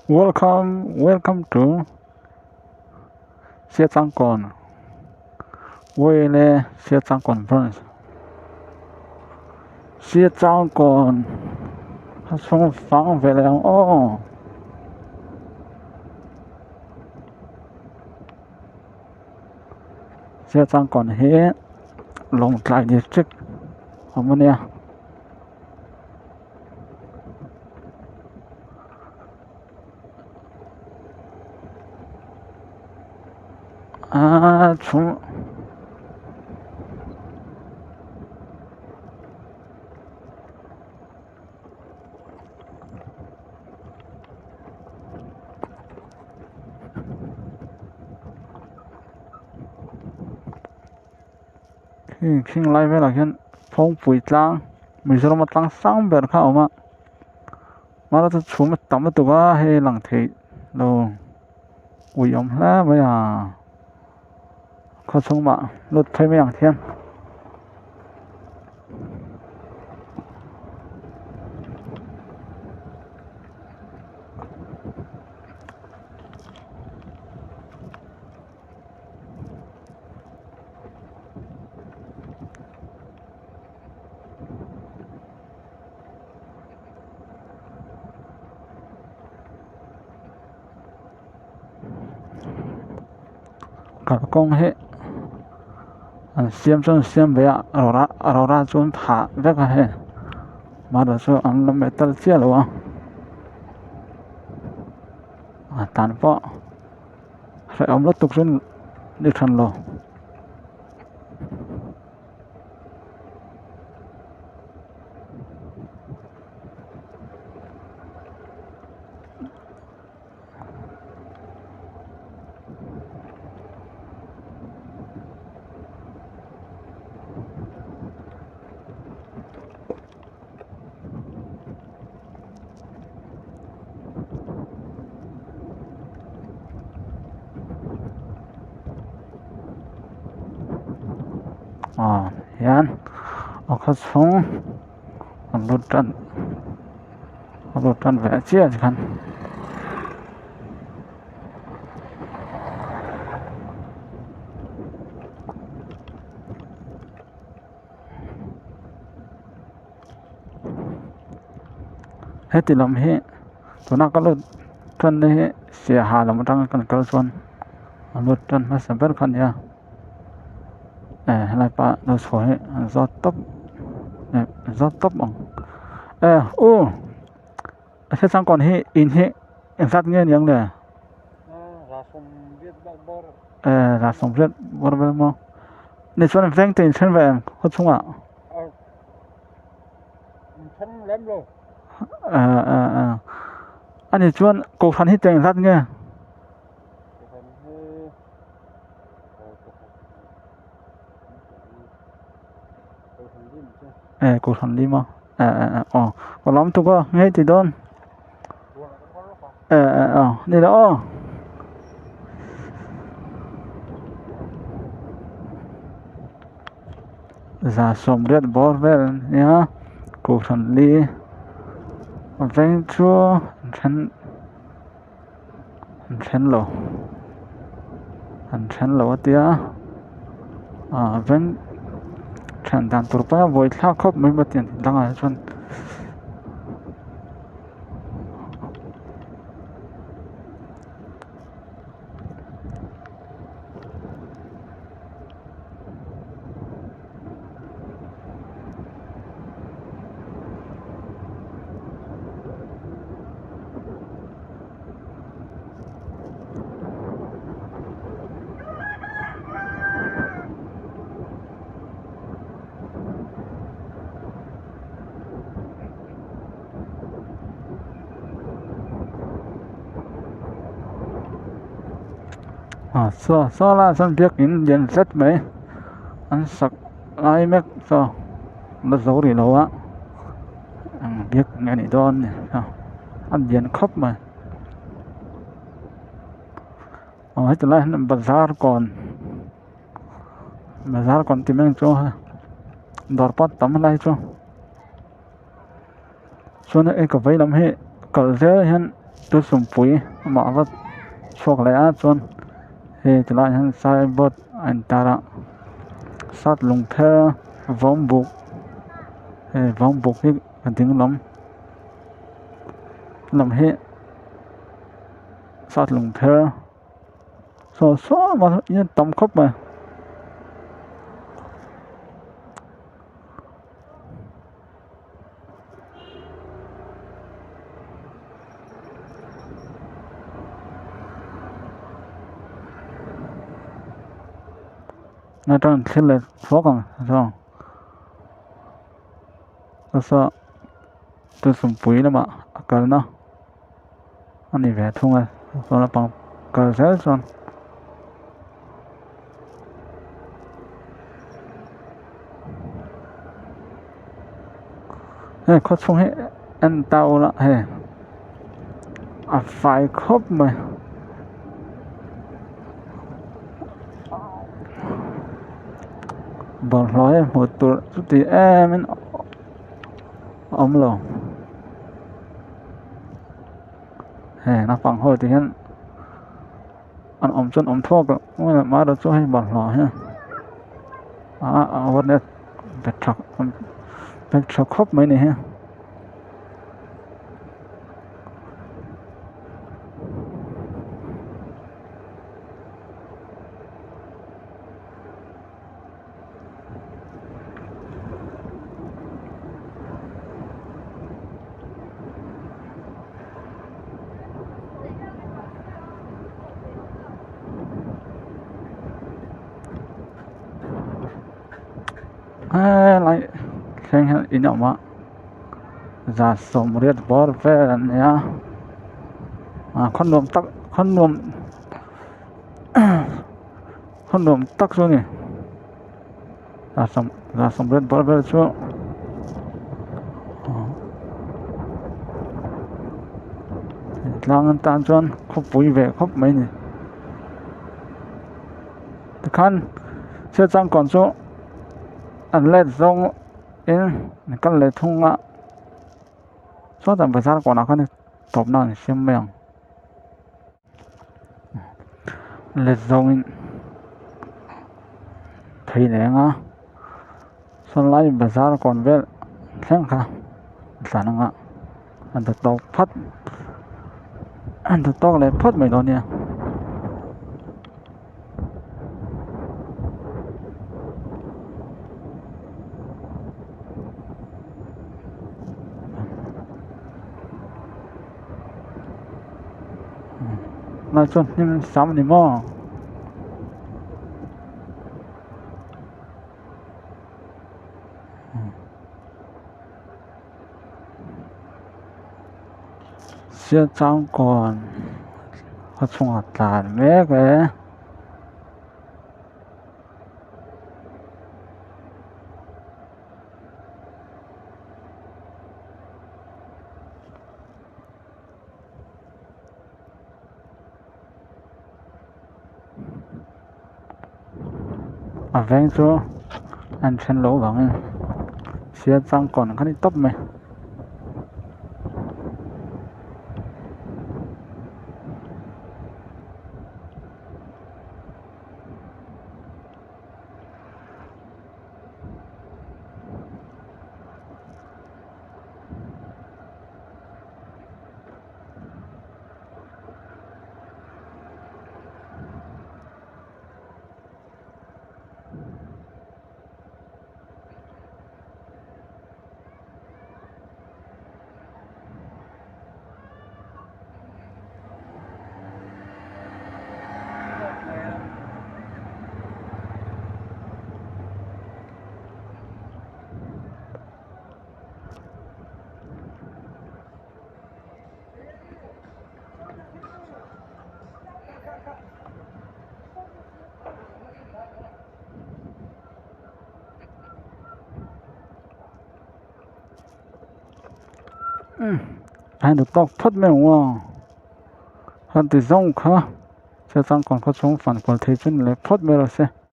Welcome to Siết Giang Còn. Quê lê Siết Giang Conference. Siết Giang Còn. Xong phẳng về lại ô. Siết Giang Còn hết. Long Trai District. Không nè. Chúng khi lại về là hiện phong bụi trắng mình sẽ làm tăng sáng bền khá mà là chúng mình tắm tụi cái hay lằng thị đâu ui ông lá bây giờ có xong mà lột thấy mấy hàng thiên cả công hệ xem về ra chốn thả rất là hệ mà đó số anh làm mấy tờ chia luôn tàn phá phải ông lót tục xuống đi thành lò yan có xong anh lột trần vẽ chia chứ khăn hết thì làm hết tụi nó có lột trần đấy xỉa hà là một trang cần cơ xuân lột trần mà sẽ biết khăn nha lại ba nó sỏi do tóc bằng thế sang còn hệ in hệ em sát nghe nhàng nè là sống biết bor bor mà nên cho nên veng tiền chân về có chung ạ chân lắm rồi anh ấy chọn cổ phần hết tiền sát nghe cổ phần đi mà còn lắm tôi có nghe thì đơn đây đó ra sống biết bor về nhá cổ phần đi veng chua chân lỗ tia veng chân đàn tụi bay vui thao khóc mấy bữa tiền đang ở chân so là sân biết in điện rất mấy anh sặc ai mắc so nó giấu đi đâu á biết nghe này đòn này anh điện khóc mà hết lại bazar còn tìm anh cho đọt bắt tắm lại cho nên cái vây làm hệ cỡ dễ hiện tu sum pui ma va chok le a chon he tla han sai bot an tara sat lung phe vom buk he vom buk hi ding lam he sat lung phe so ma in tam khop ma na tan thile phokang so tu sum pui lama akarna ani ve thunga so na pang kar sel son he kho chung he an tao la he a phai khop ma bol loi một tur ti em lo he na pang ho ti hen an chon thok ma da chu he bol lo he what net bet thak khop mai ne he lại khen in động ạ giả sống riết bó về nha con nuông tắc xuống nhỉ giả sống riết bó về xuống lang tan chon khóc bụi về khóc mấy nhỉ khăn chưa trang còn số anh lên xong in căn lệ thung ạ số tầm phải sao còn nào khăn top nào xem mèo lệ xong in thấy nè ngã xong lại phải sao còn về xem khá sản ngã anh được tóc phát anh được tóc lại phát mấy đó nè nói chung nhưng sắm thì mò chưa trang còn có chung hạt tàn mẹ cái ven chỗ anh chen lỗ bằng chưa trang còn cái tóc mày anh được tóc phất mèo wow hắn từ rong khá chưa trang còn có chúng phản còn thấy chân lấy phất mèo rồi xe